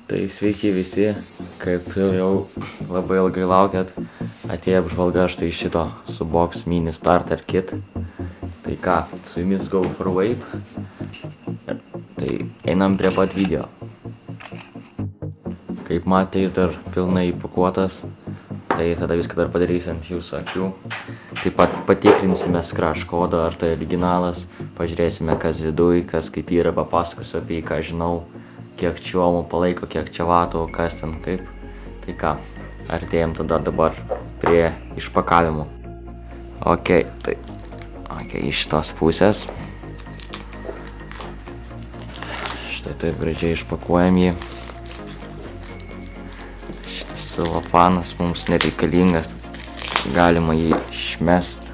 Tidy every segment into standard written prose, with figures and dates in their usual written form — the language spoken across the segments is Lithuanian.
Tai sveiki visi, kaip jau labai ilgai laukėt, atėjo apžvalga štai šito Subox Mini Starter Kit. Tai ką, su jumis Go for Vape. Tai einam prie pat video. Kaip matė, jis dar pilnai įpakuotas, tai tada viską dar padarysiu ant jūsų akių. Taip pat patikrinsime scratch kodą, ar tai originalas, pažiūrėsime kas viduj, kas kaip yra, papasakosiu apie jį, ką žinau, kiek čia ohmų palaiko, kiek čia vatų, kas ten kaip. Tai ką, artėjom tada dabar prie išpakavimo. Ok, iš šitos pusės. Štai taip gražiai išpakuojam jį. Šitas celofanas mums nereikalingas, galima jį išmest.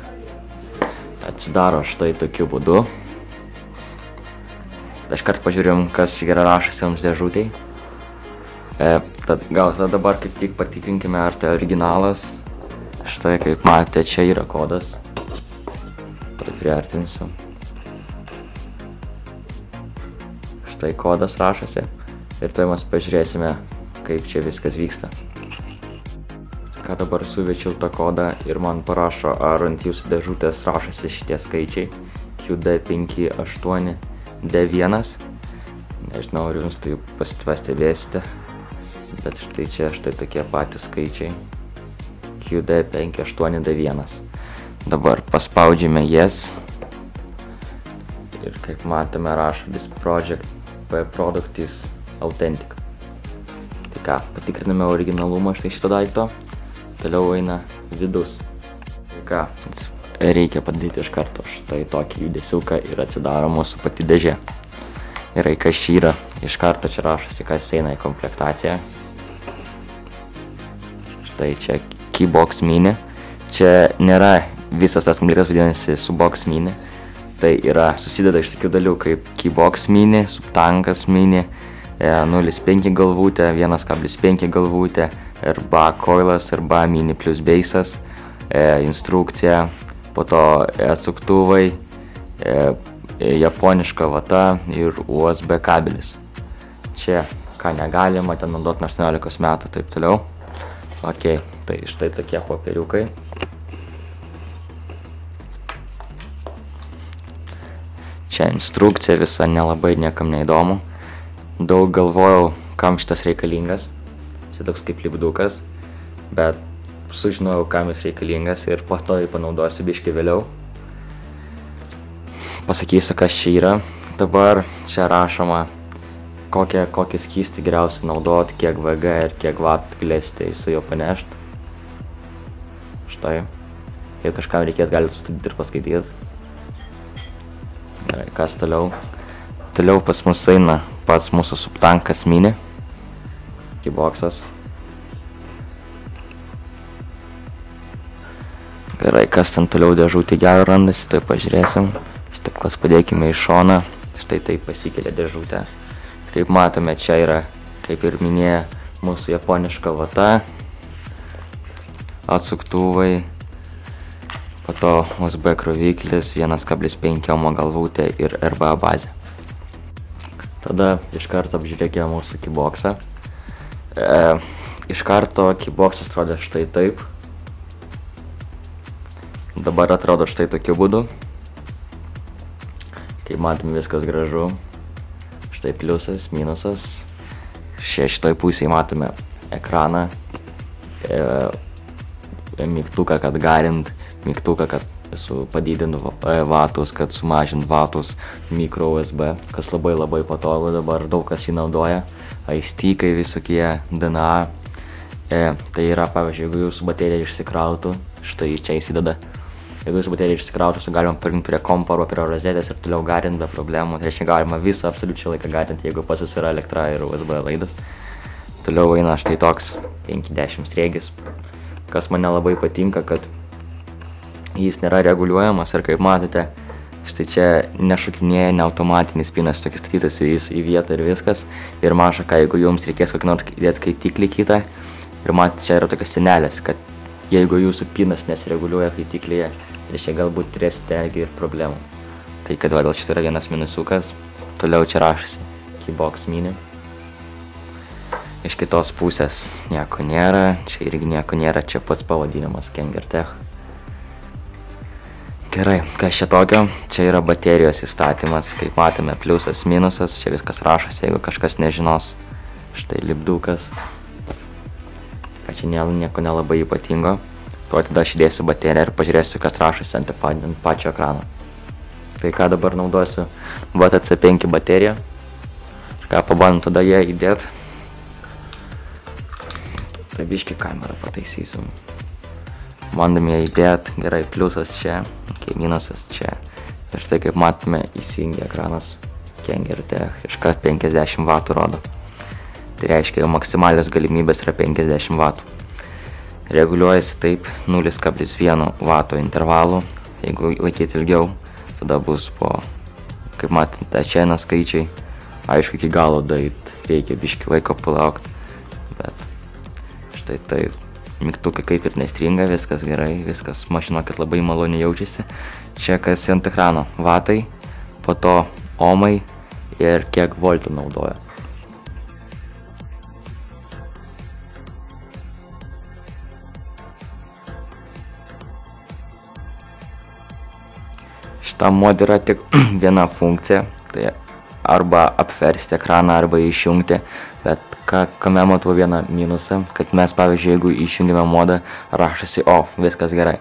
Atsidaro štai tokiu būdu. Iškart pažiūrėjom, kas yra rašosi ant dėžutėj. Gal dabar kaip tik patikrinkime, ar tai originalas. Štai kaip matėte, čia yra kodas. Priartinsiu. Štai kodas rašosi. Ir tuoj mes pažiūrėsime, kaip čia viskas vyksta. Ką dabar suvečiau tą kodą ir man parašo, ar ant jūsų dėžutės rašosi šitie skaičiai. QD58 D1. Nežinau, ar jums tai pastebėsite, bet štai čia štai tokie patys skaičiai. QD58 D1. Dabar paspaudžiame Yes. Ir kaip matome, rašo This product is authentic. Tai ką, patikriname originalumą štai šito daikto. Toliau eina vidus. Tai ką, reikia padaryti iš karto štai tokį judesiuką ir atsidaro mūsų pati dėžė. Ir kas čia yra, iš karto čia rašosi, kas eina į komplektaciją. Štai čia Keybox Mini. Čia nėra visas tas komplektas, vadinasi Subox Mini. Tai yra susideda iš tokių dalių kaip Keybox Mini, Subtankas Mini, 0.5 galvutė, 1.5 galvutė, RBA coilas, RBA Mini plus bassas, instrukcija, po to atsuktuvai, japoniška vata ir USB kabelis. Čia ką negalima, ten naudoti nuo 18 metų, taip toliau. Ok, tai štai tokie popieriukai. Čia instrukcija visa, nelabai niekam neįdomu. Daug galvojau, kam šitas reikalingas. Čia toks kaip lipdukas, bet sužinojau, kam jis reikalingas ir po to jį panaudosiu biškį vėliau. Pasakysiu, kas čia yra. Dabar čia rašoma, kokį skystį geriausia naudoti, kiek VG ir kiek watt galėsite su juo panešti. Štai. Jeigu kažkam reikės, galite studyti ir paskaityti. Gerai, kas toliau? Toliau pas mus eina pats mūsų Subtankas Mini. Keyboxas. Gerai, kas ten toliau dėžutė gero randasi, tai pažiūrėsim. Stiklas padėkime į šoną. Štai taip pasikelia dėžutė. Kaip matome, čia yra, kaip ir minėjo, mūsų japoniška vata. Atsuktuvai. Po to USB kroviklis, 1.5 ohmo galvutė ir RBA bazė. Tada iš karto apžiūrėkime mūsų keyboxą. Iš karto keyboxas atrodo štai taip. Dabar atrodo štai tokiu būdu. Kaip matome, viskas gražu. Štai pliusas, minusas. Šitoj pusėje matome ekraną. Mygtuką, kad garint. Mygtuką, kad padidint vatus, kad sumažint vatus. Mikro USB, kas labai patogu, dabar daug kas jį naudoja. Aistikai visokie, DNA. Tai yra, pavyzdžiui, jeigu jūsų baterija išsikrautų, štai čia įsideda. Jeigu jūsų baterija išsikrautų, galima parinkti prie kompo arba prie rozetės ir toliau garint be problemų. Tai reiškia, galima visą absoliučiai laiką garinti, jeigu pas jūs yra elektra ir USB laidas. Toliau eina štai toks 50 sriegis. Kas man nelabai patinka, kad jis nėra reguliuojamas ir kaip matote, štai čia nešokinėja, ne automatinis pinas, tokį statytas jis į vietą ir viskas. Ir maža ką, jeigu jums reikės kokį nors įdėti kaitiklį kitą. Ir matote, čia yra tokios senelės, kad jeigu jūsų pinas nesireguliuoja kaitiklyje, reiškia galbūt turėsite ir problemų. Tai kad va, dėl šito yra vienas minusukas. Toliau čia rašosi Keybox Mini. Iš kitos pusės nieko nėra, čia irgi nieko nėra, čia pats pavadinimas Kengertech. Gerai, kas čia tokio? Čia yra baterijos įstatymas, kaip matėme, pliusas, minusas, čia viskas rašosi, jeigu kažkas nežinos. Štai lipdukas. Ką čia nieko nelabai ypatingo. Tuo tada aš įdėsiu bateriją ir pažiūrėsiu, kas rašosi ant pačio ekrano. Tai ką dabar naudosiu? VTC5 bateriją. Ką pabandom tada ją įdėti. Tai biškį kamerą pataisysiu. Bandom ją įdėti, gerai, pliusas čia, minusas čia. Ir štai kaip matome, įsijungia ekranas Kengertech, iškart 50 W rodo. Tai reiškia, jau maksimalios galimybės yra 50 W. Reguliuojasi taip 0,1 W intervalų. Jeigu laikyti ilgiau, tada bus po, kaip matėte, čia eina skaičiai. Aišku, iki galo daryt reikia biškį laiko palaukti, bet štai taip. Mygtukai kaip ir nestringa, viskas gerai, viskas mašinokit labai maloniai jaučiasi. Čia kas ant ekrano, vatai, po to ohmai ir kiek voltų naudoja. Šitam modui yra tik viena funkcija, tai arba apversti ekraną, arba išjungti, bet kame matau vieną minusą, kad mes, pavyzdžiui, jeigu išjungime modą, rašosi off, viskas gerai.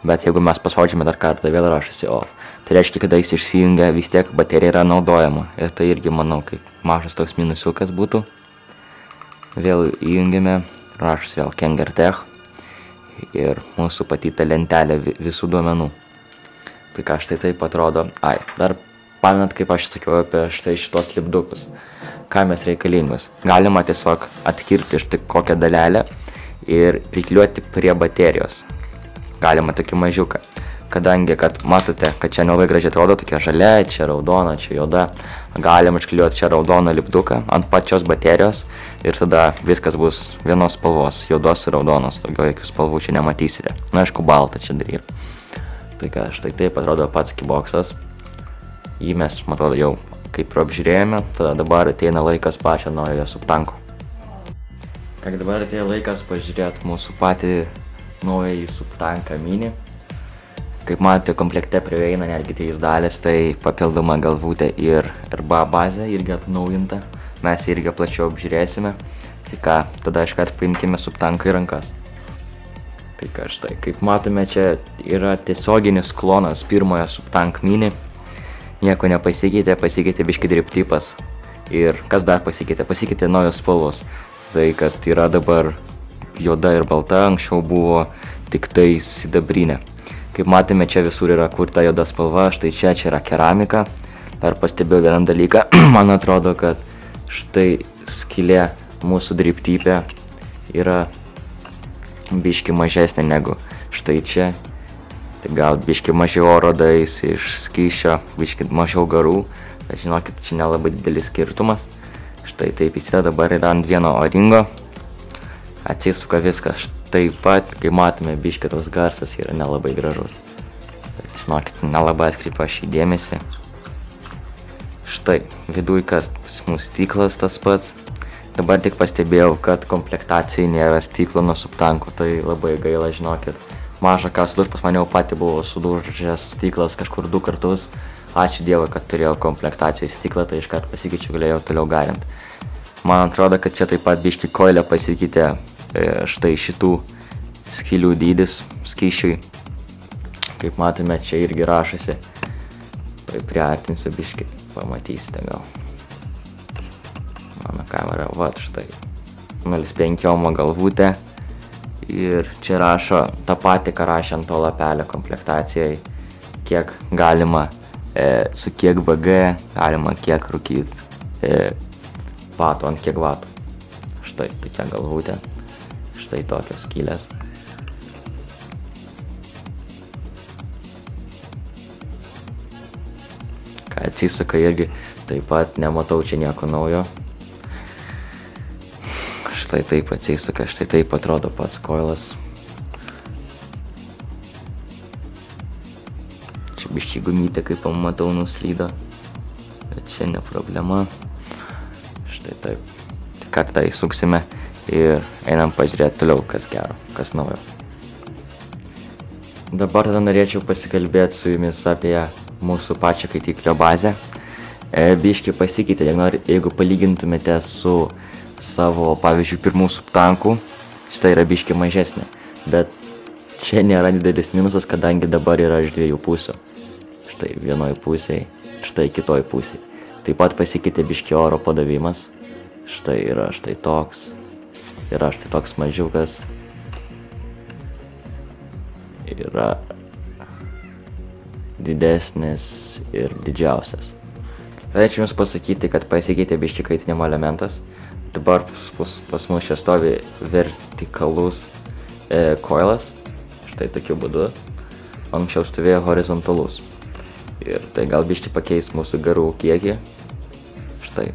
Bet jeigu mes paspaudžiame dar kartą, vėl rašosi off. Tai reiškia, kada jis išsijungia, vis tiek baterija yra naudojama. Ir tai irgi, manau, kaip mažas toks minusiukas būtų. Vėl įjungiame, rašosi vėl Kengertech. Ir mūsų patyta lentelė visų duomenų. Tai ką štai taip atrodo. Dar pamenat, kaip aš sakiau apie štai šitos lipdukus. Ką mes reikalingus. Galima tiesiog atkirpti štai kokią dalelę ir prikliuoti prie baterijos. Galima tokį mažiuką. Kadangi, kad matote, kad čia nelabai gražiai atrodo, tokia žalia, čia raudona, čia juoda. Galima iškliuoti čia raudoną lipduką ant pačios baterijos ir tada viskas bus vienos spalvos, juodos ir raudonos. Daugiau jokių spalvų čia nematysite. Na, aišku, baltą čia daryti. Tai ką, štai taip atrodo pats kiboksas. Jį mes, man atrodo, jau kaip ir apžiūrėjome, tada dabar ateina laikas pačio naujojo subtanko. Ką dabar atėjo laikas pažiūrėti mūsų patį naująjį subtanką mini. Kaip matote, komplekte prieina netgi 3 dalys, tai papildoma galvutė ir bazė irgi atnaujinta. Mes irgi plačiau apžiūrėsime. Tai ką, tada iškart paimkime subtanką į rankas. Tai ką štai, kaip matome, čia yra tiesioginis klonas pirmojo subtank mini. Nieko nepasikeitė, pasikeitė biškį driptipas. Ir kas dar pasikeitė? Pasikeitė naujos spalvos. Tai kad yra dabar juoda ir balta, anksčiau buvo tik tai sidabrinė. Kaip matėme, čia visur yra kurta juoda spalva, štai čia yra keramika. Dar pastebėjau vieną dalyką, man atrodo, kad štai skylė mūsų driptypė yra biškį mažesnė negu štai čia. Tai gal biškį mažiau oro dais iš skysčio, biškį mažiau garų, bet žinokit, čia nelabai didelis skirtumas. Štai taip įsideda dabar yra ant vieno oringo, atsisuka viskas taip pat, kai matome, biškį tos garsas yra nelabai gražus. Bet žinokit, nelabai atkreipiu aš į dėmesį. Štai, viduj kas mūsų stiklas tas pats. Dabar tik pastebėjau, kad komplektacijai nėra stiklo nuo subtanko, tai labai gaila, žinokit. Maža ką sudurš, pas mane jau pati buvo suduržęs stiklas kažkur 2 kartus. Ačiū Dievui, kad turėjau komplektacijai stiklą, tai iškart pasikeičiu, galėjau toliau garinti. Man atrodo, kad čia taip pat biškį koilė pasikeitė štai šitų skylių dydis skysčiui. Kaip matome, čia irgi rašosi. Tai priartinsiu biškį, pamatysite gal. Mano kamera, vat štai. 0,5 ohmo galvutė. Ir čia rašo tą patį, ką rašė ant to lapelio komplektacijai, kiek galima, su kiek VG galima kiek rūkyti vatų, ant kiek vatų. Štai tokia galvutė, štai tokios skylės. Ką atsisuka irgi, taip pat nematau čia nieko naujo. Štai taip atsisuka, štai taip atrodo pats koilas. Čia biškį gumytė, kaip pamatau, nuslydo. Bet čia ne problema. Štai taip. ką tada įsuksime ir einam pažiūrėti toliau, kas gero, kas naujo. Dabar tada norėčiau pasikalbėti su jumis apie mūsų pačią kaitiklio bazę. Biškį pasikeitė, jeigu palygintumėte su savo, pavyzdžiui, pirmų subtankų, štai yra biškį mažesnė, bet čia nėra didelis minusas, kadangi dabar yra iš dviejų pusių. Štai vienoj pusėje, štai kitoj pusėje. Taip pat pasikeitė biškį oro padavimas. Štai yra štai toks. Yra štai toks mažiukas. Yra didesnis ir didžiausias. Norėčiau jums pasakyti, kad pasikeitė biškį kaitinimo elementas. Dabar pas mus čia stovi vertikalus koilas. Štai tokiu būdu. Anksčiau stovėjo horizontalus. Ir tai gal biškį pakeis mūsų garų kiekį. Štai.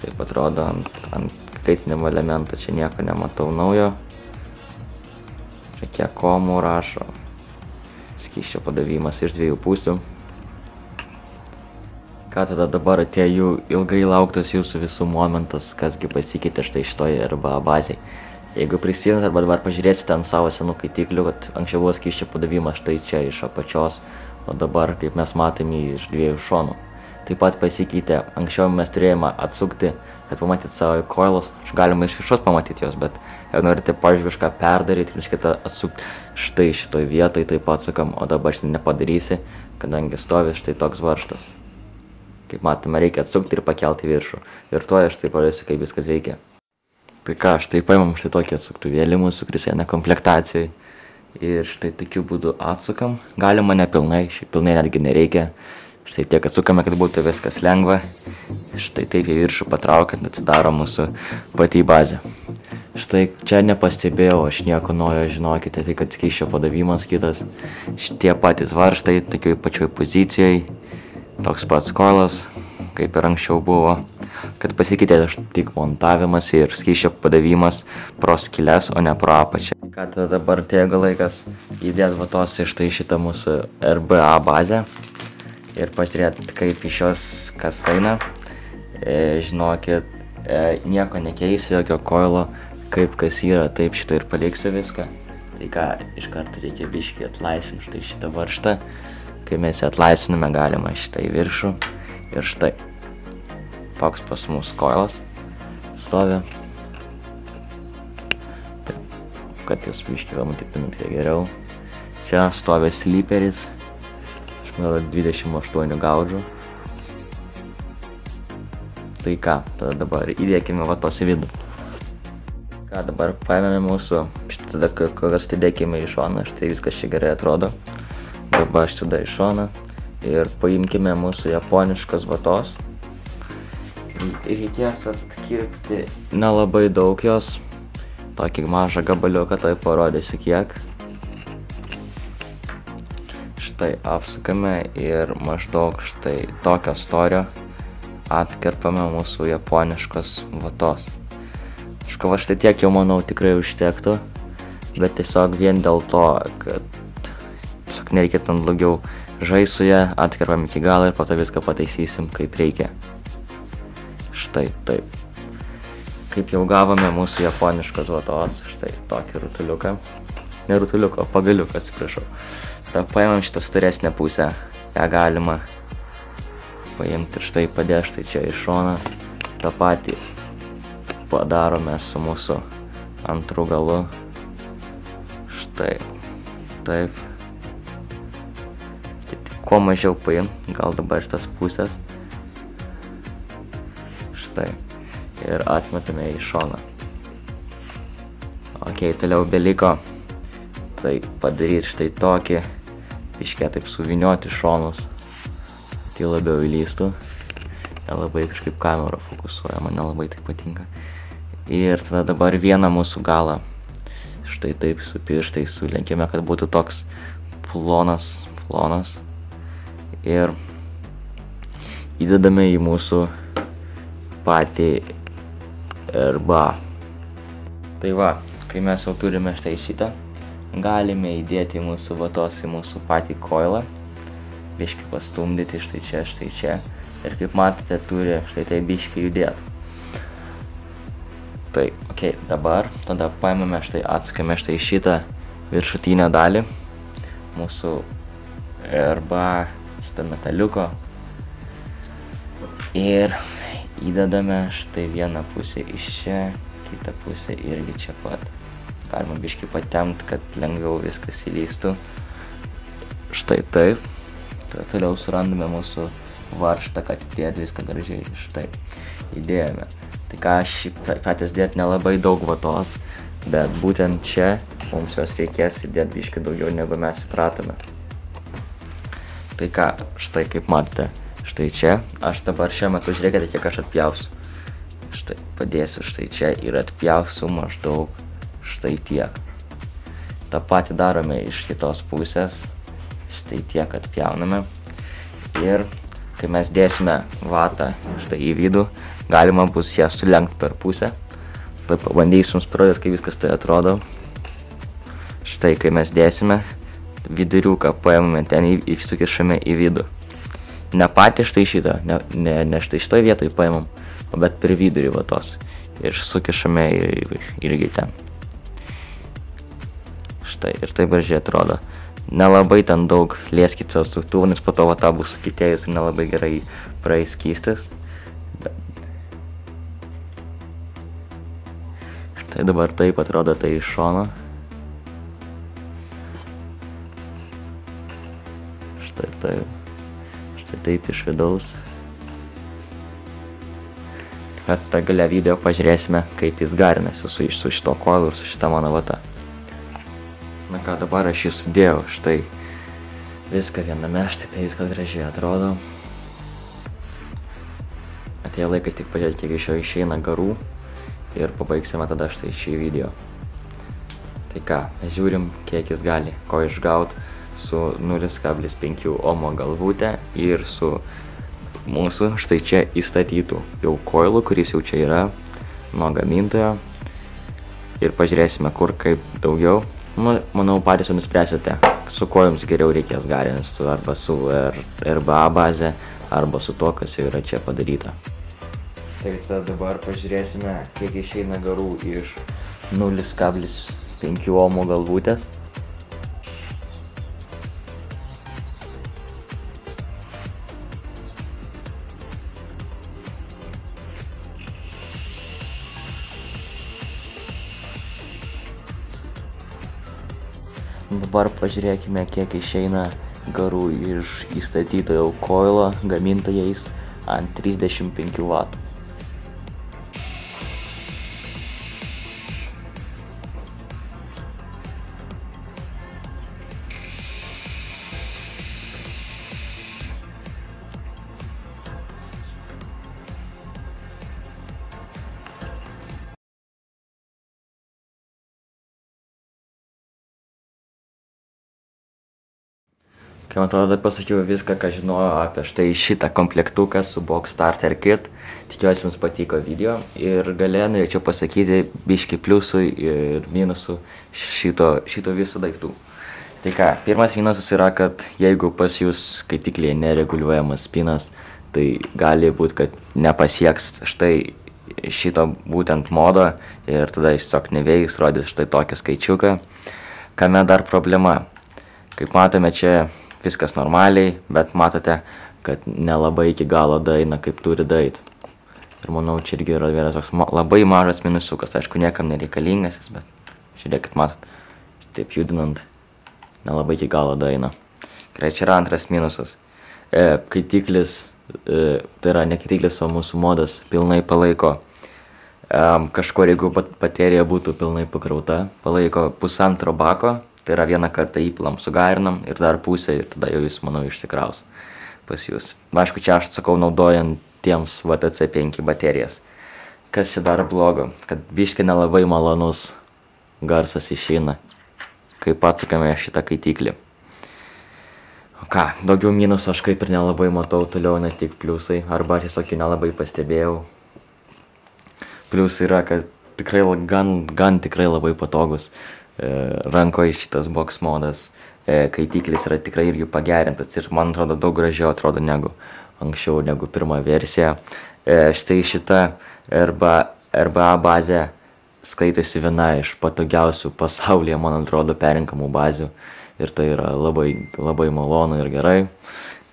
Taip atrodo ant kaitinimo elemento. Čia nieko nematau naujo. Čia kiek komų rašo. Skysčio padavimas iš dviejų pusių. Ką tada dabar atėjo ilgai lauktas jūsų visų momentas, kasgi pasikeitė štai šitoje RBA bazėje. Jeigu prisimenat arba dabar pažiūrėsite ant savo senų kaitiklių, kad anksčiau buvo skysčio padavimas štai čia iš apačios, o dabar, kaip mes matome, iš dviejų šonų. Taip pat pasikeitė, anksčiau mes turėjome atsukti, kad pamatyti savo koilus. Galima iš viršos pamatyti jos, bet jeigu norite, pavyzdžiui, kažką perdaryti, reiškia atsukti štai šitoj vietoj, taip atsukam, o dabar šitą nepadarysi, kadangi stovi štai toks varžtas. Kaip matome, reikia atsukti ir pakelti viršų. Ir tuo aš tai parodysiu, kaip viskas veikia. Tai ką, štai paimam štai tokį atsuktuvėlį mūsų, kuris eina komplektacijai. Ir štai tokiu būdu atsukam. Galima nepilnai, šiaip pilnai netgi nereikia. Štai tiek atsukame, kad būtų viskas lengva. Štai taip į viršų patraukiant atsidaro mūsų pati bazė. Štai čia nepastebėjau, aš nieko naujo, žinokite, tai kad skysčio padavimas kitas. Šitie patys varžtai, tokioj pačioj pozicijai. Toks pats koilas, kaip ir anksčiau buvo. Kad pasikeitė tik montavimas ir skysčio padavimas pro skyles, o ne pro apačią. Ką tada dabar atėjo laikas įdėti vatos iš tai šitą mūsų RBA bazę ir pažiūrėti, kaip iš jos kas eina. Žinokit, nieko nekeisiu, jokio koilo, kaip kas yra, taip šitą ir paliksiu viską. Tai ką, iš karto reikia biškį atlaisvinti štai šitą varžtą. Kai mes jį atlaisviname, galima šitą į viršų. Ir štai. Toks pas mus koilas stovi. Taip, kad jūs biškį pamatytumėte geriau. Čia stovi sliperis. Aš manau 28 gaudžų. Tai ką, tada dabar įdėkime vatos į vidų. Ką dabar paėmėme mūsų, tada kokias įdėkime į šoną, štai viskas čia gerai atrodo. Dabar aš tada į šoną ir paimkime mūsų japoniškos vatos. Reikės atkirpti nelabai daug jos, tokį mažą gabaliuką, tai parodysiu kiek. Štai apsukame ir maždaug štai tokio storio atkerpame mūsų japoniškos vatos. Va štai tiek jau manau tikrai užtektų, bet tiesiog vien dėl to, kad tiesiog nereikėtų ant daugiau žaisti su ją, atkerpam iki galo ir po to viską pataisysim kaip reikia. Štai taip. Kaip jau gavome mūsų japoniškos vatos, štai tokį rutuliuką. Ne rutuliuką, o pagaliuką, atsiprašau. Tada paimam šitą storesnę pusę, ją galima paimti ir štai padėti štai čia į šoną. tą patį padarome su mūsų antru galu. Štai, taip. Kuo mažiau paim, gal dabar iš tas pusės. Štai. Ir atmetame į šoną. Ok, toliau beliko tai padaryti štai tokį, biškė taip suvinioti šonus, tai labiau įlystų. Nelabai kažkaip kamera fokusuoja, man nelabai tai patinka. Ir tada dabar vieną mūsų galą štai taip su pirštais sulenkime, kad būtų toks plonas. Ir įdedame į mūsų patį RBA. Tai va, kai mes jau turime štai šitą, galime įdėti mūsų vatos į mūsų patį koilą, biškį pastumdyti štai čia. Ir kaip matote, turi štai tai biškį judėti. Štai, dabar tada paimame štai, atsukame štai šitą viršutinę dalį mūsų arba šitą metaliuko ir įdedame štai vieną pusę iš čia, kitą pusę irgi čia pat. Galima biškį patempt, kad lengviau viskas įlystų. Štai taip. Toliau surandame mūsų varžtą, kad įdėt viską gražiai. Štai, įdėjome. Tai ką aš pratęs dėt nelabai daug vatos, bet būtent čia mums jos reikės įdėt biškį daugiau, negu mes įpratome. Tai ką, štai kaip matote, štai čia, aš dabar šiuo metu žiūrėkite, kiek aš atpjausiu. Štai, padėsiu štai čia ir atpjausiu maždaug štai tiek. Ta patį darome iš kitos pusės, štai tiek atpjauname. Ir kai mes dėsime vatą štai į vidų, galima bus ją sulenkti per pusę. Tai pabandysiu jums parodyti, kaip viskas tai atrodo. Štai, kai mes dėsime, viduriuką paimame ten sukišame į vidų. Ne patį štai šitą, ne štai šitoj vietoj paimam, bet per vidurį vatos. Ir sukišame irgi ten. Štai, ir taip gražiai atrodo. Nelabai ten daug lieskit savo struktūrų, nes po to vata bus sukitėjus ir nelabai gerai praeis skystis. Štai dabar taip atrodo tai iš šono. Štai taip iš vidaus. Bet tą gale video pažiūrėsime, kaip jis garinasi su šito koilu ir su šita mano vata. Na ką, dabar aš jį sudėjau, štai viską viename, štai tai viskas gražiai atrodo. Atėjo laikas tik pažiūrėti, kiek iš jo išeina garų ir pabaigsime tada štai šį video. Tai ką, žiūrim, kiek jis gali ko išgaut su 0,5 ohmo galvutė ir su mūsų štai čia įstatytų jau koilų, kuris jau čia yra nuo gamintojo. Ir pažiūrėsime, kur kaip daugiau. Manau, patys jau nuspręsite, su kuo jums geriau reikės garintis, arba su RBA baze, arba su to, kas jau yra čia padaryta. Taigi tada dabar pažiūrėsime, kiek išeina garų iš 0,5 ohmo galvutės. Dabar pažiūrėkime, kiek išeina garų iš įstatytojo koilo gamintojais ant 35 vatų. Kai man atrodo, pasakiau viską, ką žinojau apie štai šitą komplektuką su Box Starter Kit. Tikiuosi jums patiko video ir gale norėčiau pasakyti biškį pliusų ir minusų šito viso daiktų. Tai ką, pirmas minusas yra, kad jeigu pas jūs skaitiklyje nereguliuojamas spinas, tai gali būti, kad nepasieks štai šito būtent modo ir tada jis tiesiog neveiks, rodys štai tokį skaičiuką. Kame dar problema? Kaip matome, čia viskas normaliai, bet matote, kad nelabai iki galo daeina, kaip turi daeit. Ir manau, čia irgi yra vienas toks labai mažas minusukas. Aišku, niekam nereikalingas, bet žiūrėkit, matot, taip judinant, nelabai iki galo daeina. Gerai, čia yra antras minusas. Kaitiklis, tai yra ne kaitiklis, o mūsų modas pilnai palaiko. Kažkur, jeigu baterija būtų pilnai pakrauta, palaiko 1,5 bako. Tai yra vieną kartą įpilam, sugarinam ir dar pusę ir tada jau jis, manau, išsikraus pas jūs. Aišku, čia aš sakau, naudojant tiems VTC5 baterijas. Kas čia dar blogo? Kad biškį nelabai malonus garsas išeina, kai atsukame šitą kaitiklį. O ką, daugiau minusų aš kaip ir nelabai matau, toliau ne tik pliusai, arba tiesiog jų nelabai pastebėjau. Pliusai yra, kad tikrai gan tikrai labai patogus. Rankoje šitas box modas, kaitiklis yra tikrai irgi pagerintas ir man atrodo daug gražiau atrodo negu anksčiau, negu pirma versija. Štai šita RBA bazė skaitėsi viena iš patogiausių pasaulyje, man atrodo, perrinkamų bazių. Ir tai yra labai malonu ir gerai.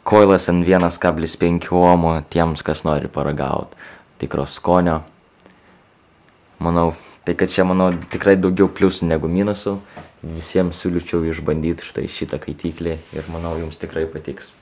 Koilas ant 1,5 omo tiems, kas nori paragauti tikro skonio. Manau, tai kad čia, manau, tikrai daugiau pliusų negu minusų. Visiems siūlyčiau išbandyti štai šitą kaitiklį ir manau, jums tikrai patiks.